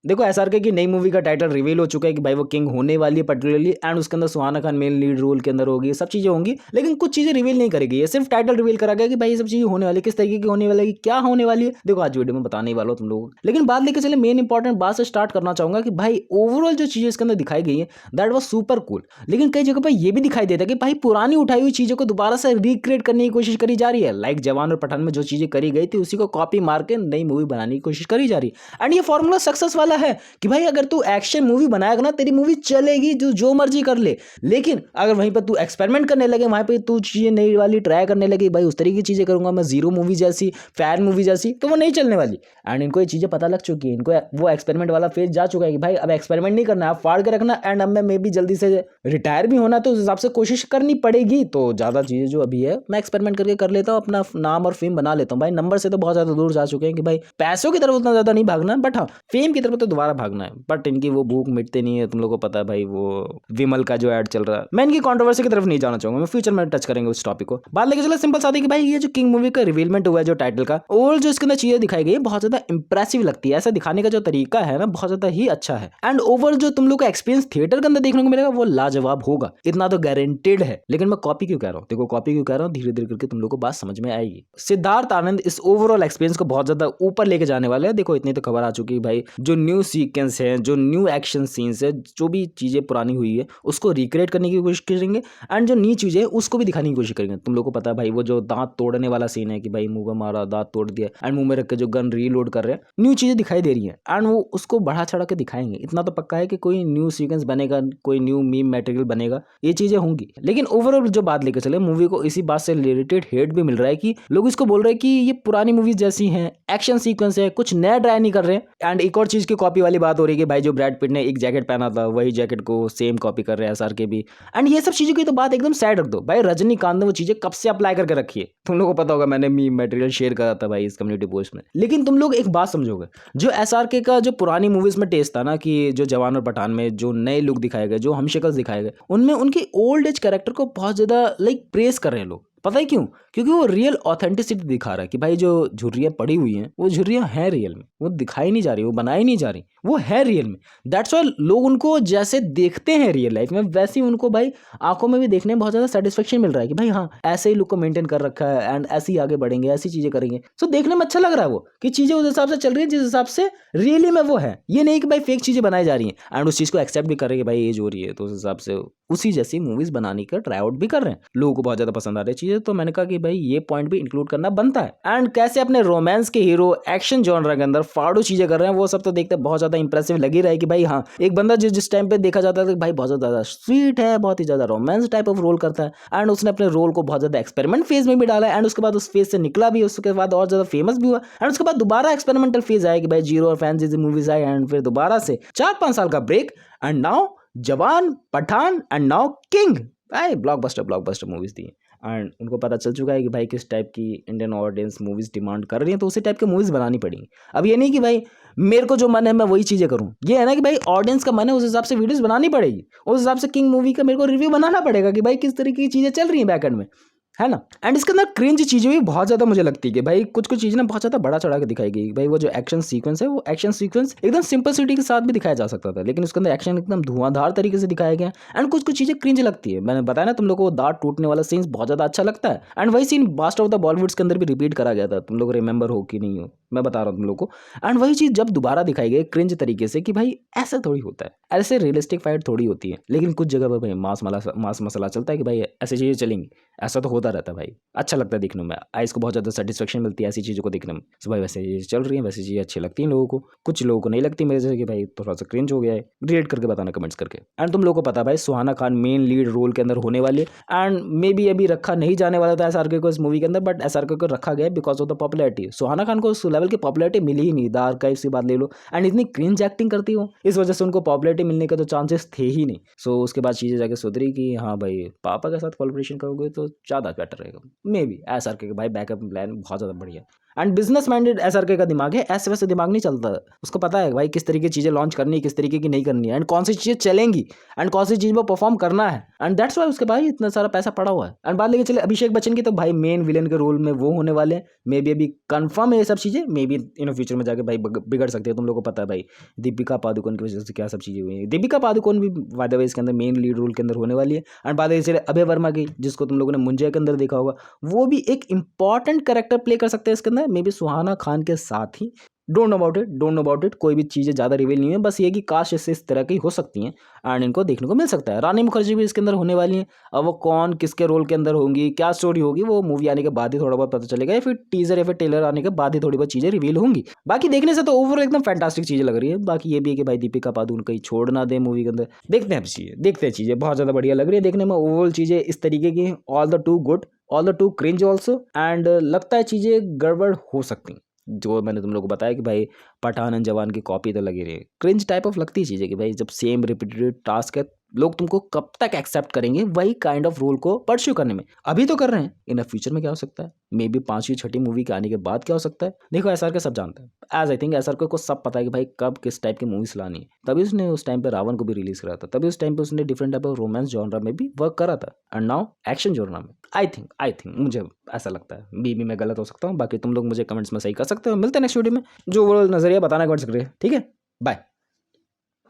देखो एसआरके की नई मूवी का टाइटल रिवील हो चुका है कि भाई वो किंग होने वाली है पर्टिकुलरली, एंड उसके अंदर Suhana Khan main lead role के अंदर होगी, सब चीजें होंगी, लेकिन कुछ चीजें रिवील नहीं करेगी। ये सिर्फ टाइटल रिवील करा गया कि भाई ये सब चीजें होने वाली, किस तरीके की होने वाली, क्या होने वाली है, देखो आज वीडियो में बताने ही वाला हूं तुम लोगों को। लेकिन बात लेके चले मेन इंपॉर्टेंट बात से स्टार्ट करना चाहूंगा कि भाई ओवरऑल जो चीजें इसके अंदर दिखाई गई है दैट वाज सुपर कूल। लेकिन कई जगह पर ये भी दिखाई देता है कि भाई पुरानी उठाई हुई चीजों को दोबारा से रिक्रिएट करने की कोशिश करी जा रही है। लाइक जवान और पठान में जो चीजें करी गई थी उसी को कॉपी मार के नई मूवी बनाने की कोशिश करी जा रही है। एंड ये फॉर्मूला सक्सेस वाला है कि भाई अगर तू एक्शन मूवी बनाएगा ना तेरी मूवी चलेगी, जो मर्जी कर ले। लेकिन अगर वहीं पर तू एक्सपेरिमेंट करने लगे, वहां पे तू चीजें नई वाली ट्राई करने लगे, भाई उस तरीके की चीजें करूंगा मैं जीरो मूवी जैसी, फैन मूवी जैसी, तो वो नहीं चलने वाली। एंड इनको ये चीजें पता लग चुकी है, इनको वो एक्सपेरिमेंट वाला फेज जा चुका है कि भाई अब एक्सपेरिमेंट नहीं करना, आप फाड़ के रखना, एंड अब मैं मे भी जल्दी से रिटायर भी होना, तो उस हिसाब से कोशिश करनी पड़ेगी। तो ज्यादा चीजें जो अभी है मैं एक्सपेरिमेंट करके कर लेता हूँ, अपना नाम और फेम बना लेता हूँ। भाई नंबर से तो बहुत ज्यादा दूर जा चुके हैं कि भाई पैसों की तरफ उतना ज्यादा नहीं भागना, बट हाँ फेम की तरफ तो दोबारा भागना है। बट इनकी वो भूख मिटते नहीं है, तुम लोगों को पता है भाई वो विमल का जो ऐड चल रहा है। मैं इनकी कंट्रोवर्सी की तरफ नहीं जाना चाहूंगा, मैं फ्यूचर में टच करेंगे उस टॉपिक को। बात लेके चलो सिंपल सादी कि भाई ये जो किंग मूवी का रिवीलमेंट हुआ है जो टाइटल का, और जो इसके अंदर चीजें दिखाई गई है बहुत ज्यादा इंप्रेसिव लगती है। ऐसा दिखाने का जो तरीका है ना बहुत ज्यादा ही अच्छा है। एंड ओवर जो तुम लोग का एक्सपीरियंस थिएटर के अंदर देखने को मिलेगा वो लाजवाब होगा, इतना तो गारंटेड है। लेकिन मैं कॉपी क्यों कह रहा हूँ, देखो कॉपी क्यों कह रहा हूँ, धीरे धीरे करके तुम लोग को बात समझ में आएगी। सिद्धार्थ आनंद इस ओवरऑल एक्सपीरियंस को बहुत ज्यादा ऊपर लेके जाने वाले हैं। देखो इतनी तो खबर आ चुकी है भाई, जो न्यू सीक्वेंस है, जो न्यू एक्शन सीन्स है, जो भी चीजें पुरानी हुई है उसको रिक्रिएट करने की कोशिश करेंगे, एंड जो नई चीजें है उसको भी दिखाने की कोशिश करेंगे। तुम लोग को पता है भाई वो जो दांत तोड़ने वाला सीन है कि भाई मुंह में मारा दांत तोड़ दिया, एंड मुंह में रख के जो गन रीलोड कर रहे हैं, न्यू चीजें दिखाई दे रही है, एंड वो उसको बढ़ा चढ़ा के दिखाएंगे। इतना तो पक्का है कि कोई न्यू सीक्वेंस बनेगा, कोई न्यू मीम मटेरियल बनेगा, ये चीजें होंगी। लेकिन ओवरऑल जो बात लेकर चले मूवी को, इसी बात से रिलेटेड हेट भी मिल रहा है कि लोग इसको बोल रहे हैं कि ये पुरानी मूवीज जैसी हैं, एक्शन सीक्वेंस है, कुछ नया ट्राई नहीं कर रहे हैं। एंड एक और चीज की कॉपी वाली बात हो रही है कि भाई जो ब्रैड पिट ने एक जैकेट पहना था वही जैकेट को सेम कॉपी कर रहे हैं एसआरके भी। एंड ये सब चीजों की तो बात एकदम साइड रख दो भाई, रजनीकांत ने वो चीजें कब से अप्लाई करके रखी है, तुम लोगों को पता होगा, मैंने मीम मटेरियल शेयर करा था भाई इस कम्युनिटी पोस्ट में। लेकिन तुम लोग एक बात समझोगे, जो एसआरके का जो पुरानी मूवीज में टेस्ट था ना, कि जो जवान और पठान में जो नए लुक दिखाए गए, जो हम शक्ल दिखाए गए, उनमें उनके ओल्ड एज कैरेक्टर को बहुत ज्यादा लाइक प्रेस कर रहे हैं लोग। पता है क्यों? क्योंकि वो रियल ऑथेंटिसिटी दिखा रहा है कि भाई जो झुर्रियां पड़ी हुई हैं वो झुर्रियां हैं रियल में, वो दिखाई नहीं जा रही, वो बनाई नहीं जा रही, वो है रियल में। दैट्स वाई लोग उनको जैसे देखते हैं रियल लाइफ में वैसे ही उनको भाई आंखों में भी देखने में बहुत ज्यादा सेटिस्फेक्शन मिल रहा है कि भाई हाँ ऐसे ही लुक को मेंटेन कर रखा है, एंड ऐसे ही आगे बढ़ेंगे, ऐसी चीजें करेंगे। सो देखने में अच्छा लग रहा है वो कि चीजें उस हिसाब से चल रही है जिस हिसाब से रियली में वो है। ये नहीं कि भाई फेक चीजें बनाई जा रही हैं, एंड उस चीज को एक्सेप्ट भी कर रहे हैं कि भाई एज हो रही है तो उस हिसाब से उसी जैसी मूवीज बनाने का ट्राई आउट भी कर रहे हैं। लोगों को बहुत ज्यादा पसंद आ रही है चीजें, तो मैंने कहा कि भाई ये पॉइंट भी इंक्लूड करना बनता है। एंड कैसे अपने रोमांस के हीरो एक्शन जॉनर के अंदर फाड़ू चीजें कर रहे हैं वो सब तो देखते बहुत ज्यादा इंप्रेसिव लगी रहा है कि भाई हाँ एक बंदा जिस टाइम पे देखा जाता है भाई बहुत ज्यादा स्वीट है, बहुत ही ज्यादा रोमांस टाइप ऑफ रोल करता है, एंड उसने अपने रोल को बहुत ज्यादा एक्सपेरिमेंट फेज में भी डाला है, एंड उसके बाद उस फेज से निकला भी, उसके बाद और ज्यादा फेमस भी हुआ, एंड उसके बाद दोबारा एक्सपेरिमेंटल फेज आया कि भाई जीरो और फैन जैसी मूवीज आई, एंड फिर दोबारा से 4-5 साल का ब्रेक, एंड नाउ जवान पठान, एंड नाउ किंग। भाई ब्लॉकबस्टर मूवीज दी, एंड उनको पता चल चुका है कि भाई किस टाइप की इंडियन ऑडियंस मूवीज डिमांड कर रही है, तो उसी टाइप की मूवीज बनानी पड़ेंगी। अब ये नहीं कि भाई मेरे को जो मन है मैं वही चीजें करूं, ये है ना कि भाई ऑडियंस का मन है उस हिसाब से वीडियोस बनानी पड़ेगी, उस हिसाब से किंग मूवी का मेरे को रिव्यू बनाना पड़ेगा कि भाई किस तरीके की चीजें चल रही हैं बैकएंड में, है ना। एंड इसके अंदर क्रिंज चीजें भी बहुत ज्यादा मुझे लगती है कि भाई कुछ कुछ चीजें ना बहुत ज्यादा बड़ा चढ़ा के दिखाई गई। भाई वो जो एक्शन सीक्वेंस है वो एक्शन सीक्वेंस एकदम सिंपलिसिटी के साथ भी दिखाया जा सकता था, लेकिन उसके अंदर एक्शन एकदम धुआंधार तरीके से दिखाया गया, एंड कुछ कुछ चीजें क्रिंज लगती है। मैंने बताया ना तुम लोग को दांत टूटने वाला सीन बहुत ज्यादा अच्छा लगता है, एंड वही scene based of the Bollywood के अंदर भी रिपीट करा गया था, तुम लोग रिमेंबर हो कि नहीं हो मैं बता रहा हूँ तुम लोग को। एंड वही चीज जब दोबारा दिखाई गई क्रिंज तरीके से कि भाई ऐसा थोड़ी होता है, ऐसे रियलिस्टिक फाइट थोड़ी होती है, लेकिन कुछ जगह पर भाई मास मसला चलता है कि भाई ऐसी चीजें चलेंगी, ऐसा तो होता रहता है भाई, अच्छा लगता है देखने में, आइस को बहुत ज्यादा सेटिस्फेक्शन मिलती है ऐसी चीजों को देखने में। तो भाई वैसे चीजें चल रही हैं, वैसी चीजें अच्छी लगती हैं लोगों को, कुछ लोगों को नहीं लगती मेरे जैसे कि भाई थोड़ा सा क्रिंज हो गया है। रिलेट करके बताना कमेंट्स करके। एंड तुम लोगों को पता है भाई Suhana Khan main lead role के अंदर होने वाली है, एंड मे बी अभी रखा नहीं जाने वाला था एसआरके को इस मूवी के अंदर, बट एसआरके को रखा गया because of the popularity. Suhana Khan को उस लेवल की पॉपुलैरिटी मिली ही नहीं, दार का इसी बात ले लो, एंड इतनी क्रिंज एक्टिंग करती हो, इस वजह से उनको पॉपुलैरिटी मिलने के तो चांसेस थे ही नहीं। सो उसके बाद चीजें जाके सुधरी कि हाँ भाई पापा के साथ कोलैबोरेशन करोगे तो ज्यादा बेटर रहेगा, मे बी एसआरके के भाई बैकअप प्लान बहुत ज्यादा बढ़िया। एंड बिजनेस माइंडेड एसआरके का दिमाग है, ऐसे वैसे दिमाग नहीं चलता है। उसको पता है भाई किस तरीके की चीज़ें लॉन्च करनी है, किस तरीके की नहीं करनी है, एंड कौन सी चीज़ें चलेंगी एंड कौन सी चीज़ पर परफॉर्म करना है, एंड दैट्स वाई उसके भाई इतना सारा पैसा पड़ा हुआ है। एंड बात लेके चले अभिषेक बच्चन की, तो भाई मेन विलेन के रोल में वो होने वाले हैं। मे बी अभी कंफर्म है ये सब चीज़ें, मे बी इन फ्यूचर में जाके भाई बिगड़ सकते हैं। तुम लोगों को पता है भाई दीपिका पादुकोण की वजह से क्या सब चीज़ें हुई हैं। दीपिका पादुकोण भी बाय द वे इसके अंदर मेन लीड रोल के अंदर होने वाली है। एंड बात चले अभय वर्मा की, जिसको तुम लोगों ने मुंजे के अंदर देखा होगा, वो भी एक इंपॉर्टेंट कैरेक्टर प्ले कर सकते हैं इसके अंदर, मे बी सुहाना खान के साथ ही। Don't know about it, don't know about it, कोई भी चीज़ें ज़्यादा रिवील नहीं है, बस ये कि काश इससे इस तरह की हो सकती हैं एंड इनको देखने को मिल सकता है। रानी मुखर्जी भी इसके अंदर होने वाली हैं। अब वो कौन किसके रोल के अंदर होंगी, क्या स्टोरी होगी, वो मूवी आने के बाद ही थोड़ा बहुत पता चलेगा, या फिर टीजर या फिर ट्रेलर आने के बाद ही थोड़ी बहुत चीज़ें रिवील होंगी। बाकी देखने से तो ओवरऑल एकदम फैंटास्टिक चीज़ें लग रही है। बाकी ये भी है कि भाई दीपिका पादुकोण कहीं छोड़ ना दे मूवी के अंदर। देखते हैं चीज़ें, देखते हैं चीज़ें, बहुत ज़्यादा बढ़िया लग रही है देखने में। ओवरऑल चीज़ें इस तरीके की, all the two good, all the two cringe also, and लगता है चीज़ें गड़बड़ हो सकती, जो मैंने तुम लोगों को बताया कि भाई पठान एंड जवान की कॉपी तो लगी रही है। क्रिंज टाइप ऑफ लगती है चीज़ें कि भाई जब सेम रिपीटेड टास्क है, लोग तुमको कब तक एक्सेप्ट करेंगे वही काइंड ऑफ रोल को परस्यू करने में। अभी तो कर रहे हैं, इन फ्यूचर में क्या हो सकता है, मे बी 5वीं 6ठी मूवी के आने के बाद क्या हो सकता है। देखो एसआर के सब जानते हैं, एज आई थिंक एसआर को सब पता है कि भाई कब किस टाइप की मूवीज लानी है। तभी उसने उस टाइम पे रावण को भी रिलीज करा था, तभी उस टाइम पे उसने different type of romance genre में भी वर्क करा था, एंड नाउ एक्शन जॉनरा में। आई थिंक मुझे ऐसा लगता है, बी मैं गलत हो सकता हूँ। बाकी तुम लोग मुझे कमेंट्स में सही कर सकते हो। मिलते हैं नेक्स्ट वीडियो में, जो वो नजरिया बताना कमेंट्स करिए, ठीक है, बाय।